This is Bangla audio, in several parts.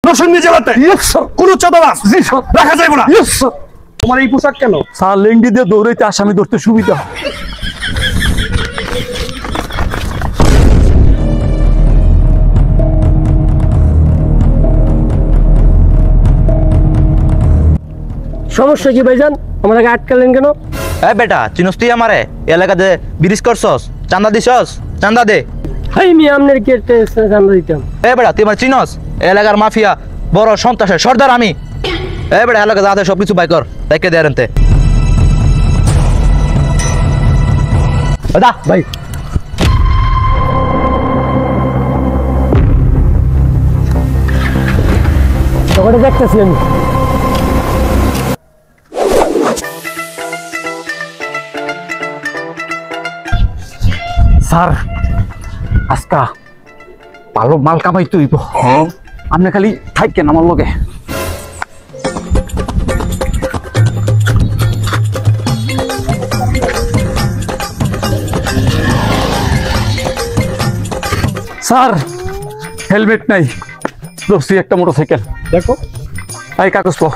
নরসিংদী জেলাতে কোনো চাঁদাবাজ রাখা যাবে না। তোমার এই পোশাক কেন? স্যার লেঙ্গি দিয়ে দৌড়াইতে আসামি ধরতে সুবিধা। সমস্যা কি ভাইজান, আমাকে আটকালেন কেন? এ বেটা চিনস তুই আমারে এলাকাতে ব্রিজ করছস, চান্দা দিছস, চান্দা দে। হাই মি আমনের কি চান্দা দিতাম? এ বেটা তুই আমার চিনস? এলাকার মাফিয়া বড় সন্ত্রাসের সর্দার আমি। এ বেটা এলাকা যাতে সবকিছু বাই কর, দেখে দে আনতে। দা ভাই ওটা দেখতেছি আমি। স্যার আজকা ভালো মাল কামাই তুইব। আপনি খালি থাকেন আমার লগে। স্যার হেলমেট নাই, দোষী একটা মোটরসাইকেল। দেখো এই কাগজ পাও।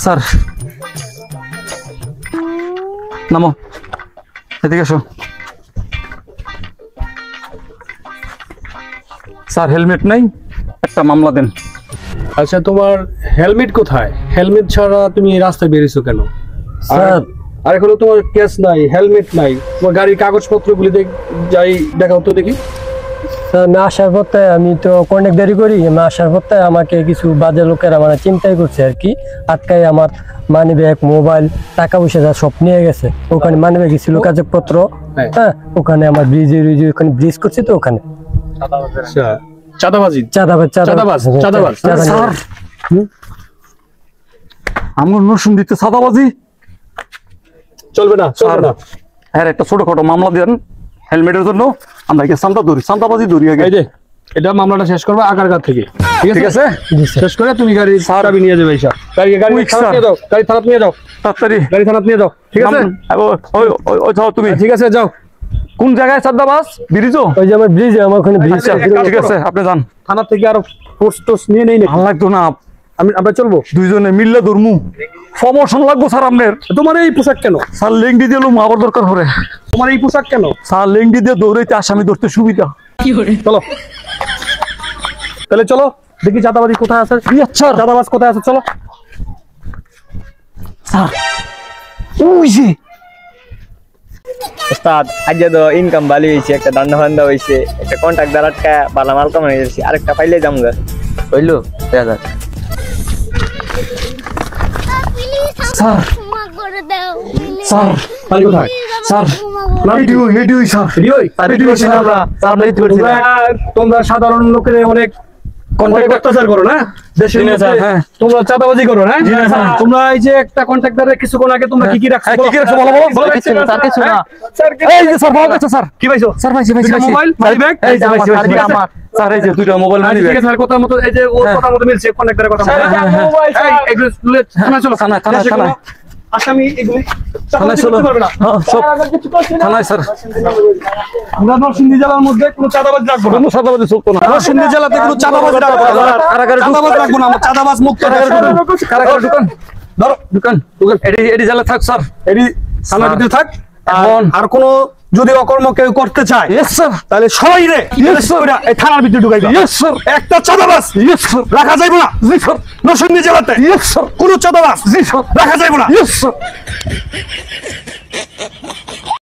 স্যার নামো, এদিকে এসো। স্যার হেলমেট নাই, একটা মামলা দেন। আচ্ছা তোমার হেলমেট কোথায়? হেলমেট ছাড়া তুমি এই রাস্তায় বেরিয়েছো কেন? স্যার আর এখনো তোমার কেস নাই, হেলমেট নাই, তোমার গাড়ির কাগজপত্রগুলি যাই দেখাও তো দেখি। স্যার আমি আসার পথে, আমি তো কন্ট্রাক্টদারি করি, আমি আসার পথে আমাকে কিছু বাজে লোকেরা মানে চিন্তাই করছে আর কি, আটকায় আমার মানি ব্যাগ, মোবাইল, টাকা পয়সা যা সব নিয়ে গেছে। ওখানে মানি ব্যাগ ছিল, কাগজপত্র, হ্যাঁ ওখানে আমার ব্রিজের ওখানে ব্রিজ করছে তো ওখানে চাঁদাবাজি চাঁদাবাজ চাঁদাবাজ চাঁদাবাজ স্যার আমার নরসিংদীতে চাঁদাবাজি চলবে না, চলবে না। হ্যাঁ একটা ছোটখাটো মামলা দেন হেলমেটের জন্য। আমরা কি চাঁদা ধরি, চাঁদাবাজি ধরি আগে। এই যে এটা মামলাটা শেষ করবে আগারগাঁ থেকে, ঠিক আছে? শেষ করে তুমি গাড়ি চাবি নিয়ে যাবে। এইসব গাড়ি থানাত নিয়ে যাও, গাড়ি থানাত নিয়ে যাও, তাড়াতাড়ি গাড়ি থানাত নিয়ে যাও, ঠিক আছে? ওই যাও তুমি। ঠিক আছে যাও। কোন জায়গায় চাঁদাবাজ? ব্রিজও? ওই যে আমার ব্রিজ, আমার ওখানে ব্রিজ। ঠিক আছে আপনি যান। থানা থেকে আরো ফোর্স টোর্স নিয়ে নেই না, ভালো লাগতো না। আমরা চলবো দুইজনে মিললে ধরমু। প্রমোশন লাগবো স্যার আপনার। তোমার এই পোশাক কেন? স্যার লেংডি দিয়ে আবার দরকার পড়ে। তোমার এই পোশাক কেন? স্যার লেংডি দিয়ে দৌড়াইতে আসামি ধরতে সুবিধা। চলো তাহলে চলো দেখি চাঁদাবাজি কোথায় আছে। আচ্ছা চাঁদাবাজ কোথায় আছে চলো। স্যার ওই যে ওস্তাদ আজকে তো ইনকাম ভালো হয়েছে, একটা দান্ডা ফান্দা হয়েছে, একটা কন্ট্যাক্ট দ্বারা বালা মাল কামাই হয়েছে, আরেকটা পাইলে যাম গা। হইলো দাদা। স্যার স্যার বাড়ি কোথায়? স্যার হেডি হই স্যার। তোমরা সাধারণ লোকের অনেক অত্যাচার করো না, দেশের মধ্যে হ্যাঁ। তোমরা চাঁদাবাজি করো না। জি না স্যার। তোমরা এই যে একটা কন্ট্রাক্টরের কিছুক্ষণ আগে তোমরা কি কি রাখছো? কি কি রাখছো বলো বলো। কিছু না স্যার, কিছু না। এই যে স্যার পাওয়া গেছে স্যার। কি পাইছো? স্যার পাইছি দুইটা মোবাইল, মানি ব্যাগ, এই যে পাইছি ঠিক আছে? আমার। স্যার এই যে দুইটা মোবাইল মানি ঠিক ব্যাগ। আছে স্যার, কথা মতো এই যে ওর কথা মতো মিলছে, কন্ট্রাক্টরের কথা মতো। এই এগুলো থানায় চলো, থানায় আসামি এগুলি থানায় চলো। করতে পারবে না। হ্যাঁ সব থানায় স্যার। আমরা নরসিংদী জেলার মধ্যে কোনো চাঁদাবাজ রাখবো না। কোনো চাঁদাবাজি চলতো না। নরসিংদী জেলাতে কোনো চাঁদাবাজ রাখবো না। চাঁদাবাজ রাখবো না, আমরা চাঁদাবাজ মুক্ত কারাগারে ঢুকান। ধরো ঢুকান। এডি জেলা থাক স্যার। এটি থানার ভিতরে থাক। আর কোনো যদি অকর্ম কেউ করতে চায় ইয়েস স্যার। তাহলে সবাই রে এই থানার ভিতরে ঢুকাইবে। Yes sir. একটা চাঁদাবাজ ইয়েস স্যার। রাখা যাইব না। জি স্যার। নরসিংদী জেলাতে ইয়েস স্যার। কোনো চাঁদাবাজ জি স্যার। রাখা যাইব না। Yes sir.